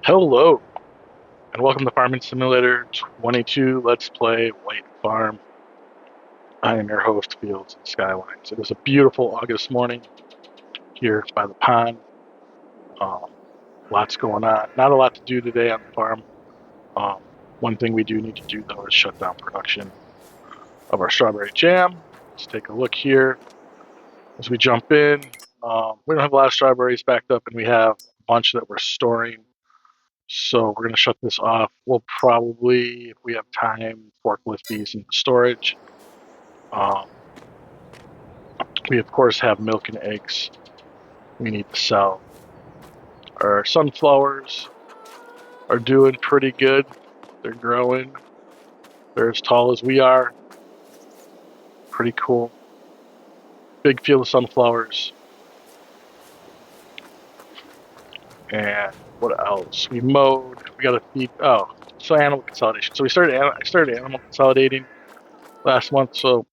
Hello, and welcome to Farming Simulator 22 Let's Play White Farm. I am your host, Fields and Skylines. It is a beautiful August morning here by the pond. Um, Lots going on. Not a lot to do today on the farm. Um, One thing we do need to do, though, is shut down production of our strawberry jam. Let's take a look here as we jump in. We don't have a lot of strawberries backed up, and we have a bunch that we're storing. So we're going to shut this off. We'll probably, if we have time, forklift these into storage. Um, we, of course, have milk and eggs we need to sell. Our sunflowers are doing pretty good. They're growing. They're as tall as we are. Pretty cool. Big field of sunflowers. And what else? We mowed. We got to feed. Oh, so animal consolidation. So I started animal consolidating last month. So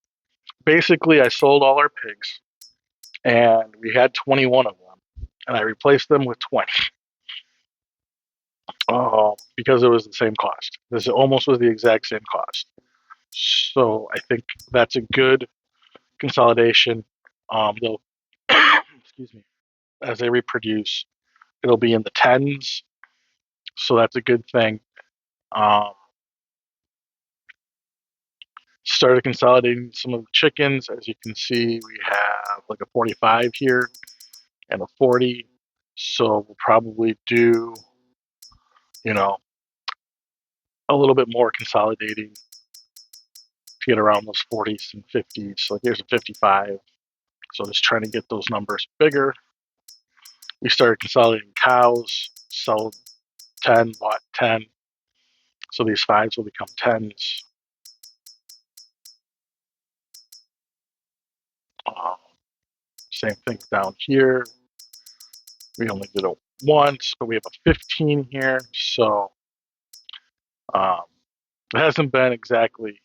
basically, I sold all our pigs, and we had 21 of them, and I replaced them with 20. Because it was the same cost. This almost was the exact same cost. So I think that's a good consolidation. They'll, excuse me, as they reproduce, it'll be in the tens. So that's a good thing. Um, Started consolidating some of the chickens. As you can see, we have like a 45 here and a 40. So we'll probably do, you know, a little bit more consolidating to get around those 40s and 50s. Like there's a 55. So just trying to get those numbers bigger. We started consolidating cows, sold 10, bought 10. So these fives will become tens. Uh, Same thing down here. We only did it once, but we have a 15 here. So um, it hasn't been exactly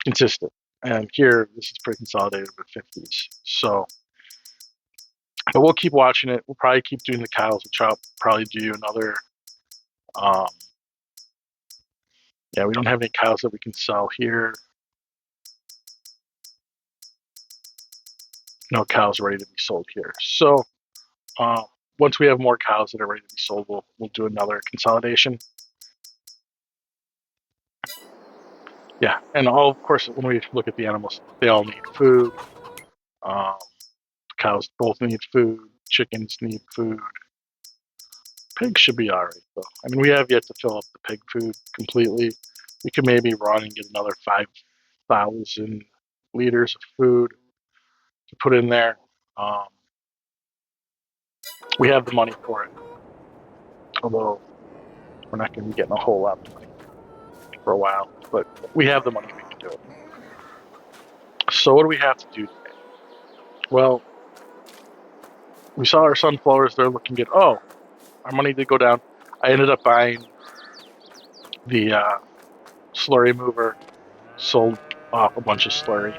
consistent. And here, this is pretty consolidated with 50s. So, but we'll keep watching it. We'll probably keep doing the cows, which I'll probably do another. Um, yeah, we don't have any cows that we can sell here. No cows ready to be sold here. So uh, once we have more cows that are ready to be sold, we'll do another consolidation. Yeah, and all of course when we look at the animals, they all need food. Um, Cows both need food. Chickens need food. Pigs should be all right though. I mean, we have yet to fill up the pig food completely. We could maybe run and get another 5,000 liters of food to put in there. Um, we have the money for it, although we're not going to be getting a whole lot of money for a while, but we have the money, we can do it. So what do we have to do today? Well, we saw our sunflowers, they're looking good. Oh, our money did go down. I ended up buying the slurry mover, sold off a bunch of slurry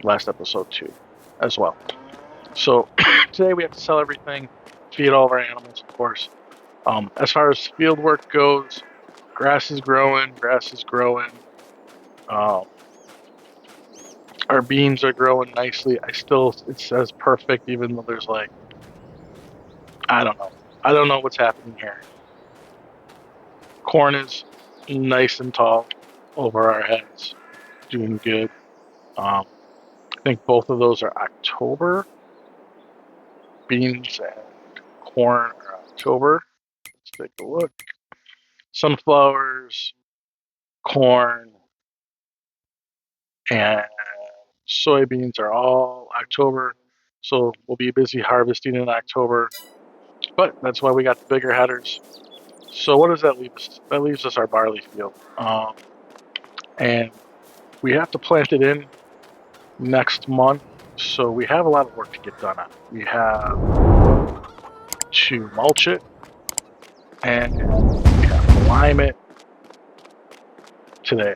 last episode too, as well. So today we have to sell everything, feed all of our animals, of course. As far as field work goes, grass is growing. Our beans are growing nicely. It says perfect, even though there's like, I don't know. I don't know what's happening here. Corn is nice and tall over our heads, doing good. I think both of those are October. Beans and corn are October. Let's take a look. Sunflowers, corn, and soybeans are all October. So we'll be busy harvesting in October. But that's why we got the bigger headers. So what does that leave us? That leaves us our barley field. And we have to plant it in next month. So we have a lot of work to get done on. We have to mulch it and we have to lime it today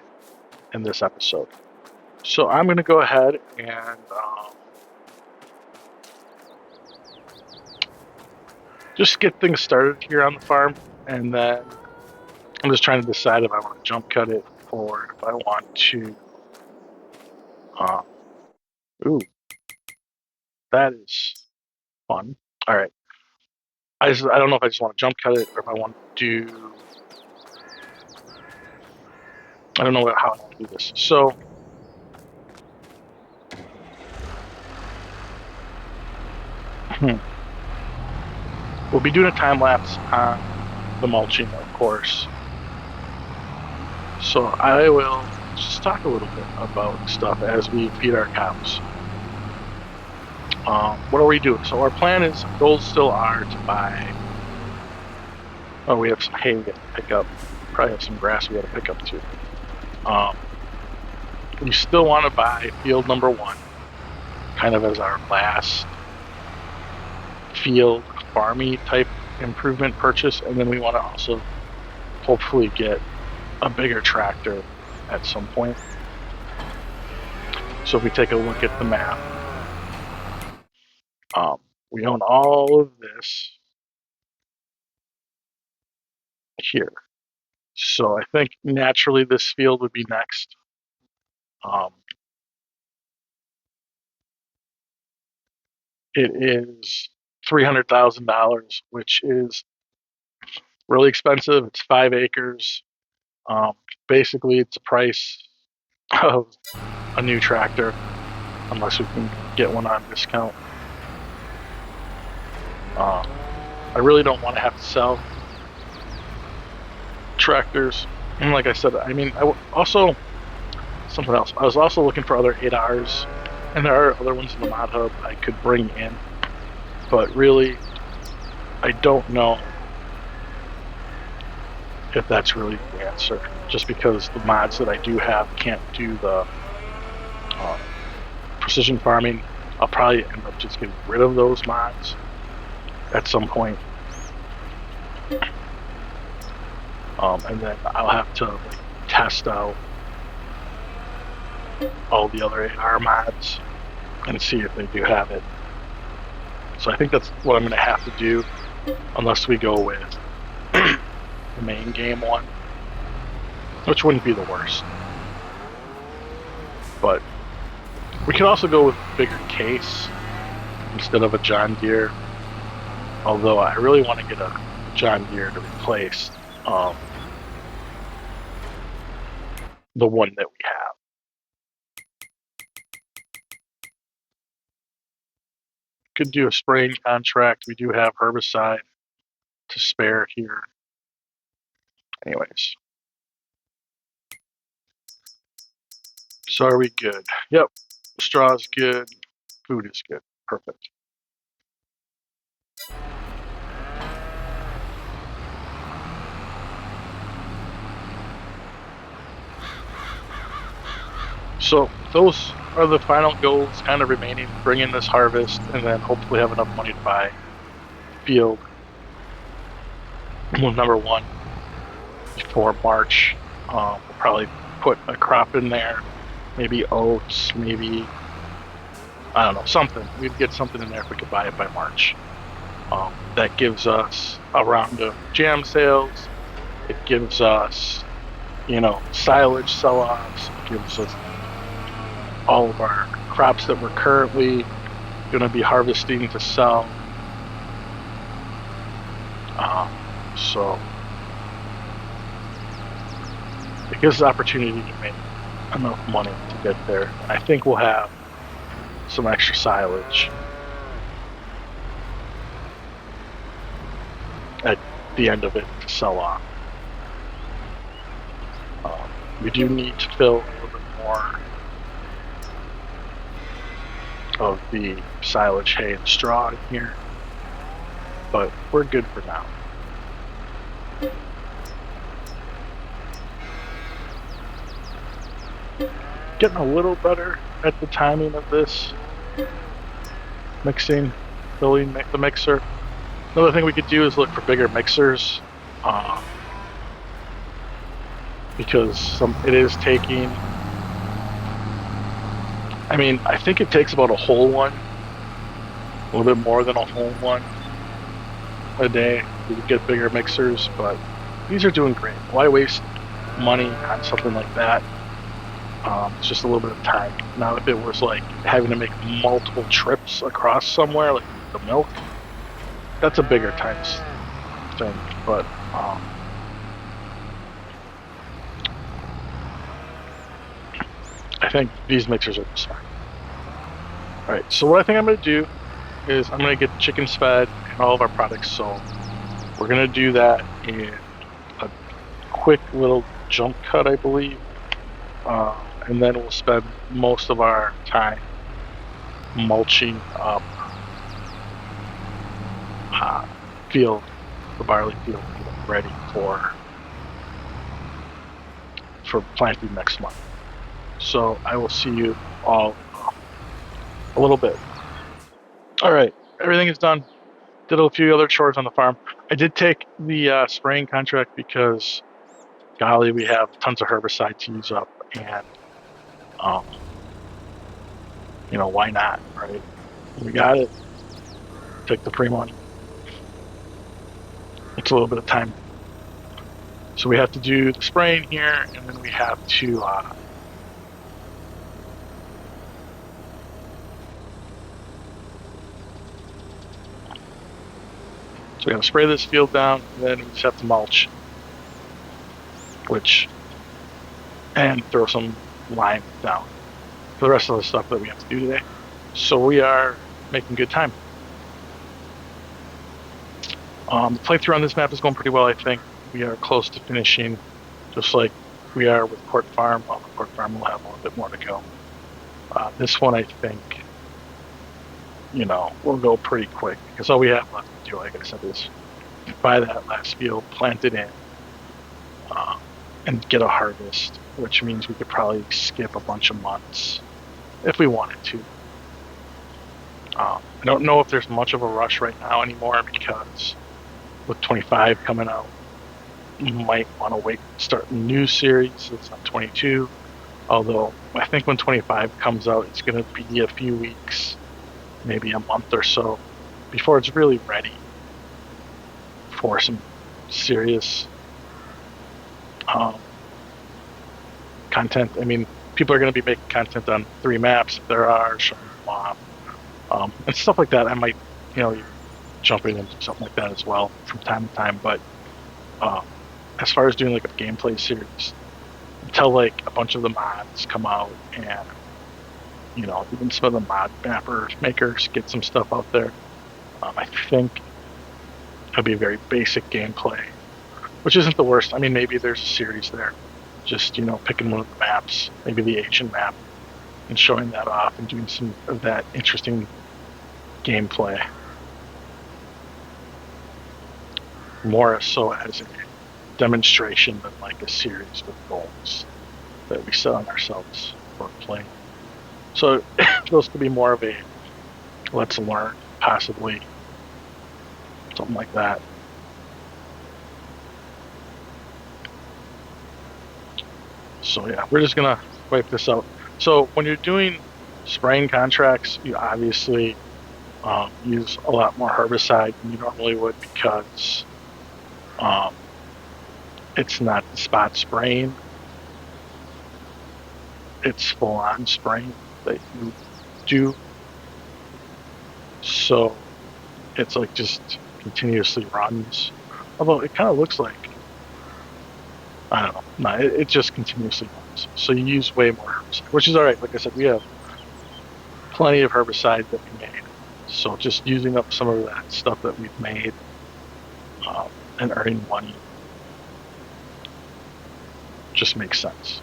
in this episode. So I'm going to go ahead and just get things started here on the farm, and then I'm just trying to decide if I want to jump cut it or if I want to. Ooh, that is fun. All right. I don't know if I just want to jump cut it or if I want to do. I don't know how I want to do this. So we'll be doing a time lapse on the mulching, of course. So I will just talk a little bit about stuff as we feed our cows. What are we doing? So our plan is, goals still are to buy. Oh, we have some hay we got to pick up. Probably have some grass we got to pick up too. We still want to buy field number 1, kind of as our last field farmy type improvement purchase, and then we want to also hopefully get a bigger tractor at some point. So if we take a look at the map, we own all of this here. So I think naturally this field would be next. It is $300,000, which is really expensive. It's 5 acres. Basically, it's the price of a new tractor, unless we can get one on discount. I really don't want to have to sell tractors. And like I said, I mean, also something else. I was also looking for other 8Rs, and there are other ones in the mod hub I could bring in, but really, I don't know if that's really the answer. Just because the mods that I do have can't do the precision farming, I'll probably end up just getting rid of those mods at some point. And then I'll have to like, test out all the other 8R mods and see if they do have it. So I think that's what I'm going to have to do, unless we go with the main game one, which wouldn't be the worst. But we could also go with a bigger case instead of a John Deere, although I really want to get a John Deere to replace the one that we have. Could do a spraying contract. We do have herbicide to spare here. Anyways. So are we good? Yep. Straw is good. Food is good. Perfect. So those are the final goals kind of remaining. Bring in this harvest and then hopefully have enough money to buy field number 1 before March. We'll probably put a crop in there, maybe oats, maybe, I don't know, something. We'd get something in there if we could buy it by March. That gives us a round of jam sales. It gives us, silage sell-offs. It gives us all of our crops that we're currently going to be harvesting to sell. So it gives us opportunity to make enough money to get there. And I think we'll have some extra silage at the end of it to sell off. We do need to fill a little bit more of the silage, hay, and straw in here, but we're good for now. Getting a little better at the timing of this mixing, filling the mixer. Another thing we could do is look for bigger mixers, because it is taking, I think it takes about a whole one, a little bit more than a whole one, a day. We could get bigger mixers, but these are doing great. Why waste money on something like that? It's just a little bit of time. Now, if it was like having to make multiple trips across somewhere, like the milk, that's a bigger times thing. But I think these mixers are just fine. All right, so what I think I'm going to do is I'm going to get the chickens fed and all of our products sold. We're going to do that in a quick little jump cut, I believe. And then we'll spend most of our time mulching up field, the barley field, ready for planting next month. So I will see you all a little bit. All right, everything is done. Did a few other chores on the farm. I did take the spraying contract because, golly, we have tons of herbicide to use up, and why not, right? We got it. Take the free money. It's a little bit of time. So we have to do the spraying here, and then we have to so we have to spray this field down, and then we just have to mulch, and throw some lime down for the rest of the stuff that we have to do today. So we are making good time. The playthrough on this map is going pretty well, I think. We are close to finishing, just like we are with Court Farm. Well, Court Farm will have a little bit more to go. This one, I think, will go pretty quick, because all we have left to do, like I said, is buy that last field, plant it in, and get a harvest, which means we could probably skip a bunch of months if we wanted to. I don't know if there's much of a rush right now anymore, because with 25 coming out, you might want to wait and start a new series. It's on 22, although I think when 25 comes out, it's going to be a few weeks, maybe a month or so, before it's really ready for some serious content. I mean, people are going to be making content on 3 maps if there are, showing them off, and stuff like that. I might, jump in and do something like that as well from time to time. But as far as doing like a gameplay series, until like a bunch of the mods come out, and even some of the mod makers get some stuff out there, I think it'll be a very basic gameplay, which isn't the worst. I mean, maybe there's a series there, just picking one of the maps, maybe the Asian map, and showing that off and doing some of that interesting gameplay, more so as a demonstration than like a series with goals that we set on ourselves for playing. So those could be more of a let's learn, possibly something like that. So yeah, we're just gonna wipe this out. So when you're doing spraying contracts, you obviously use a lot more herbicide than you normally would, because it's not spot spraying, it's full on spraying that you do. So it's like just continuously runs. Although it kind of looks like, I don't know. No, it just continuously runs. So you use way more herbicide, which is all right. Like I said, we have plenty of herbicide that we made. So just using up some of that stuff that we've made and earning money just makes sense.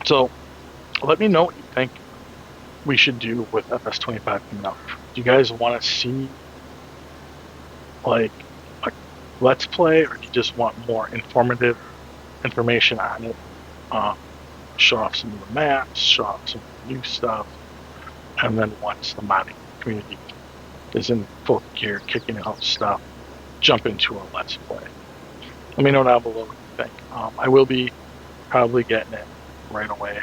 So let me know what you think we should do with FS25 coming out. Do you guys want to see like a let's play, or do you just want more informative information on it? Show off some of the maps, show off some of the new stuff, and then once the modding community is in full gear, kicking out stuff, jump into a let's play. Let me know down below what you think. I will be probably getting it right away.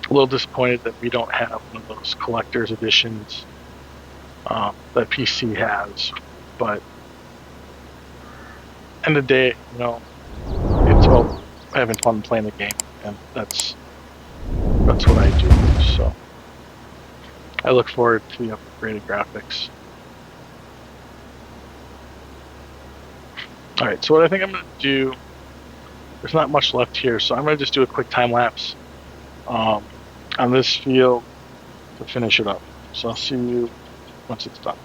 A little disappointed that we don't have one of those collector's editions that PC has, but end of the day, you know, it's about having fun playing the game, and that's what I do. So I look forward to the upgraded graphics. All right, so what I think I'm going to do, there's not much left here, so I'm going to just do a quick time lapse on this field to finish it up. So I'll see you once it's done.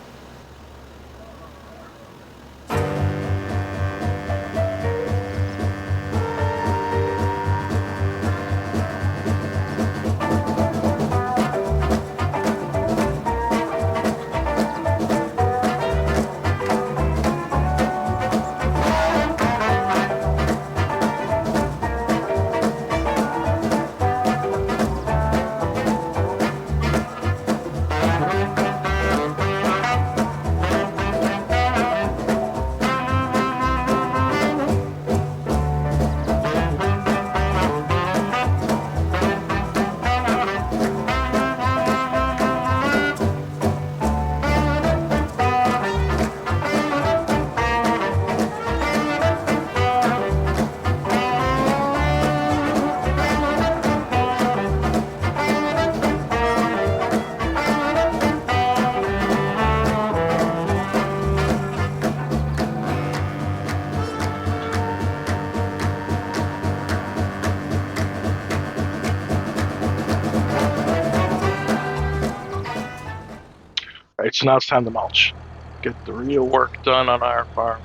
All right, so now it's time to mulch. Get the real work done on our farm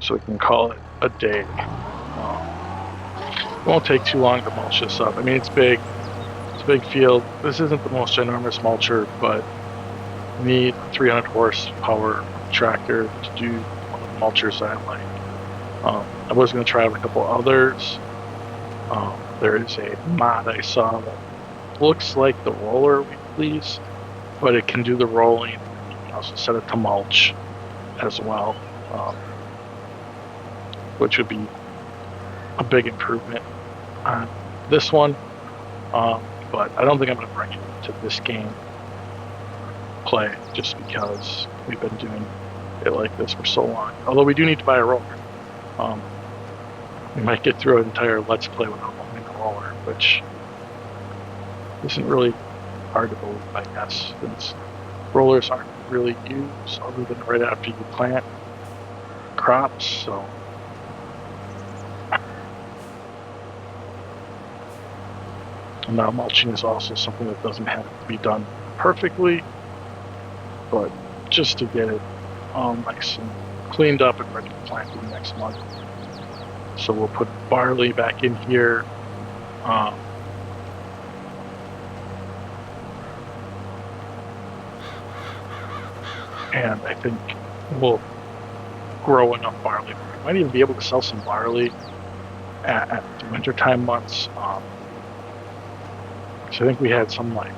so we can call it a day. It won't take too long to mulch this up. I mean, it's big. It's a big field. This isn't the most ginormous mulcher, but you need a 300 horsepower tractor to do one of the mulchers I like. I was going to try out a couple others. There is a mod I saw that looks like the roller Weeklies, but it can do the rolling. You can also set it to mulch as well, which would be a big improvement on this one. But I don't think I'm going to bring it to this game play just because we've been doing it like this for so long. Although we do need to buy a roller. We might get through an entire Let's Play without owning a roller, which isn't really hard to believe, I guess, since rollers aren't really used other than right after you plant crops. So and now mulching is also something that doesn't have to be done perfectly, but just to get it all nice and cleaned up and ready to plant next month. So we'll put barley back in here. And I think we'll grow enough barley. We might even be able to sell some barley at the wintertime months. So I think we had some, like,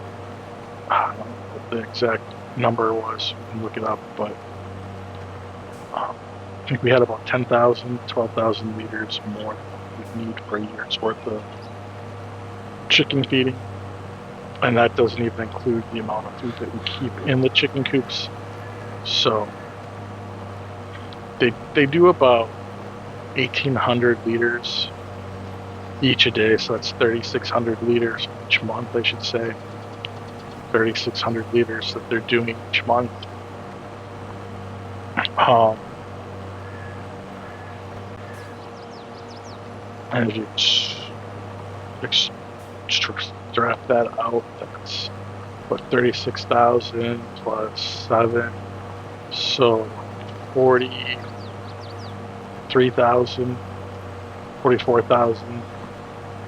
I don't know what the exact number was. We can look it up, but I think we had about 10,000, 12,000 liters more than what we need for a year's worth of chicken feeding. And that doesn't even include the amount of food that we keep in the chicken coops. So they do about 1,800 liters each a day, so that's 3,600 liters each month, I should say. 3,600 liters that they're doing each month. And if you extract that out, that's what, 36,000 plus 7, so 43,000, 44,000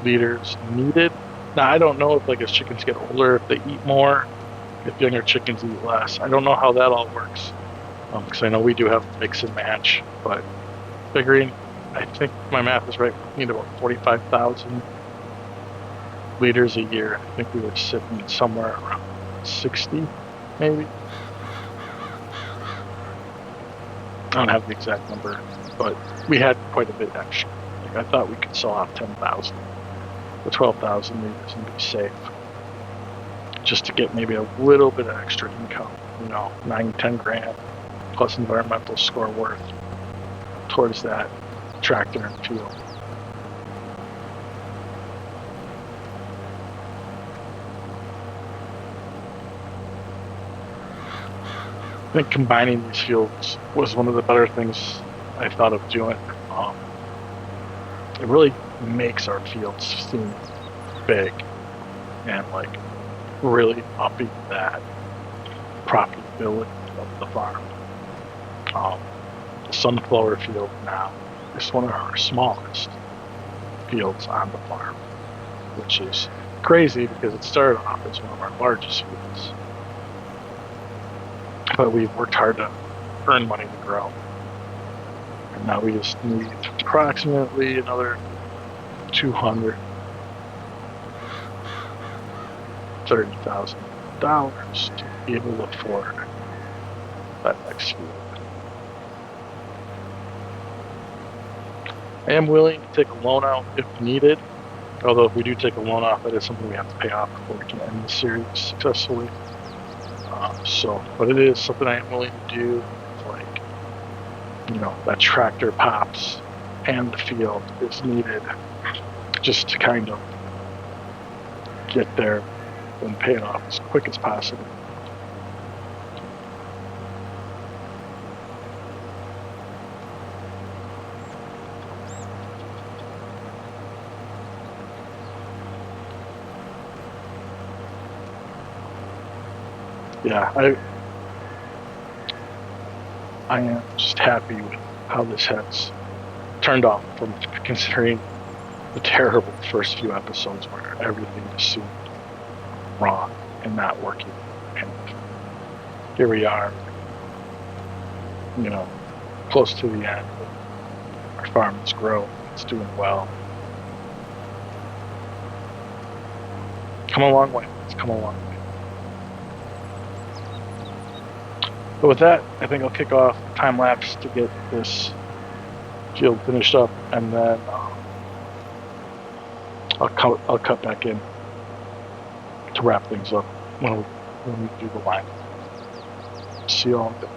liters needed. Now I don't know if, like, as chickens get older, if they eat more, if younger chickens eat less. I don't know how that all works, because I know we do have a mix and match, but figuring, I think my math is right, we need about 45,000 liters a year. I think we were sitting somewhere around 60, maybe. I don't have the exact number, but we had quite a bit extra. Like, I thought we could sell out 10,000. the 12,000 liters and be safe, just to get maybe a little bit of extra income, 9-10 grand plus environmental score worth towards that tractor and fuel. I think combining these fields was one of the better things I thought of doing. It really makes our fields seem big and like really upping that profitability of the farm. The sunflower field now is one of our smallest fields on the farm, which is crazy because it started off as one of our largest fields. But we've worked hard to earn money to grow. And now we just need approximately another $230,000 to be able to afford that next field. I am willing to take a loan out if needed, although if we do take a loan out, that is something we have to pay off before we can end the series successfully. But it is something I am willing to do. Like, that tractor pops and the field is needed just to kind of get there and pay it off as quick as possible. Yeah, I am just happy with how this has turned out, from considering the terrible first few episodes where everything just seemed wrong and not working. And here we are, close to the end. Our farm is growing, it's doing well. Come a long way. It's come a long way. But with that, I think I'll kick off time lapse to get this field finished up, and then I'll cut back in to wrap things up when we do the line. See you all in a bit.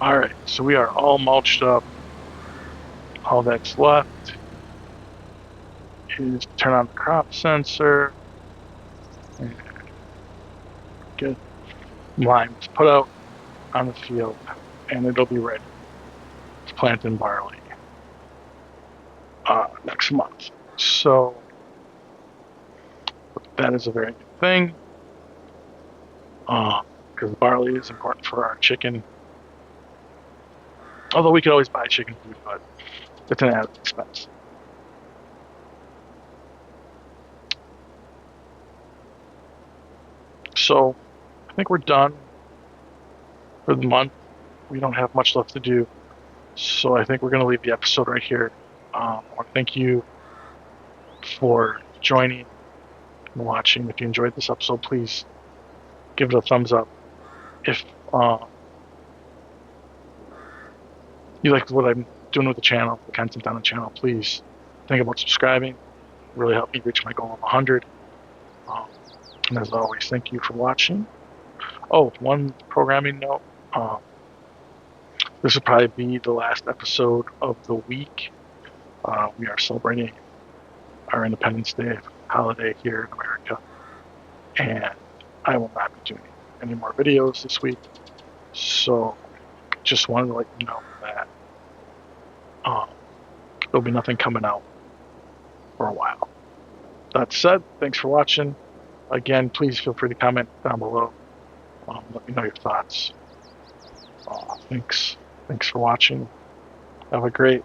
All right, so we are all mulched up. All that's left is turn on the crop sensor and get limes put out on the field, and it'll be ready to plant in barley next month. So that is a very good thing because barley is important for our chicken. Although we could always buy chicken food, but it's an added expense. So I think we're done for the month. We don't have much left to do. So I think we're going to leave the episode right here. I want to thank you for joining and watching. If you enjoyed this episode, please give it a thumbs up. If you like what I'm doing with the channel, the content on the channel, please think about subscribing. Really help me reach my goal of 100. And as always, thank you for watching. Oh, one programming note. This will probably be the last episode of the week. We are celebrating our Independence Day holiday here in America. And I will not be doing any more videos this week. So just wanted to let you know that there'll be nothing coming out for a while. That said, thanks for watching. Again, please feel free to comment down below. Let me know your thoughts. Thanks for watching. Have a great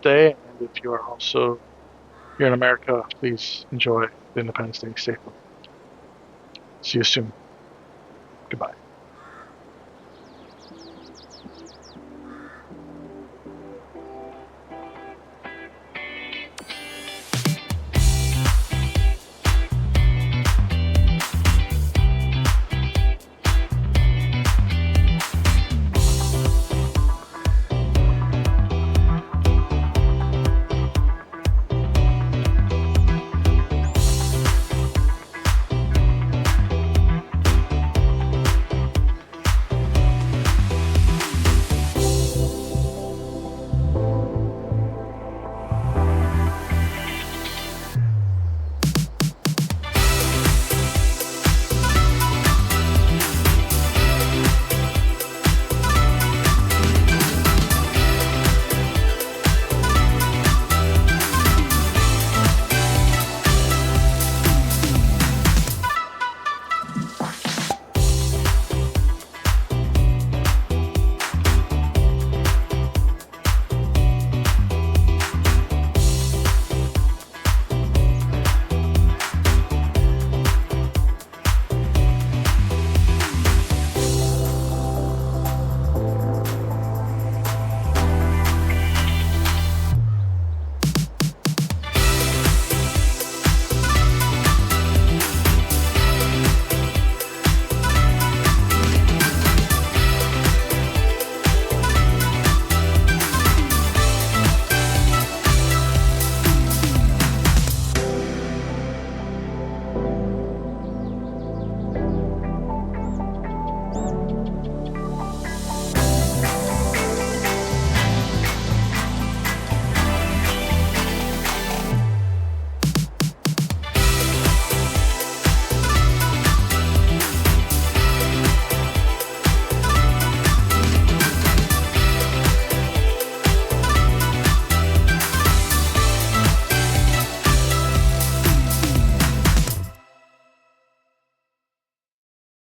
day. And if you are also here in America, please enjoy the Independence Day safely. See you soon. Goodbye.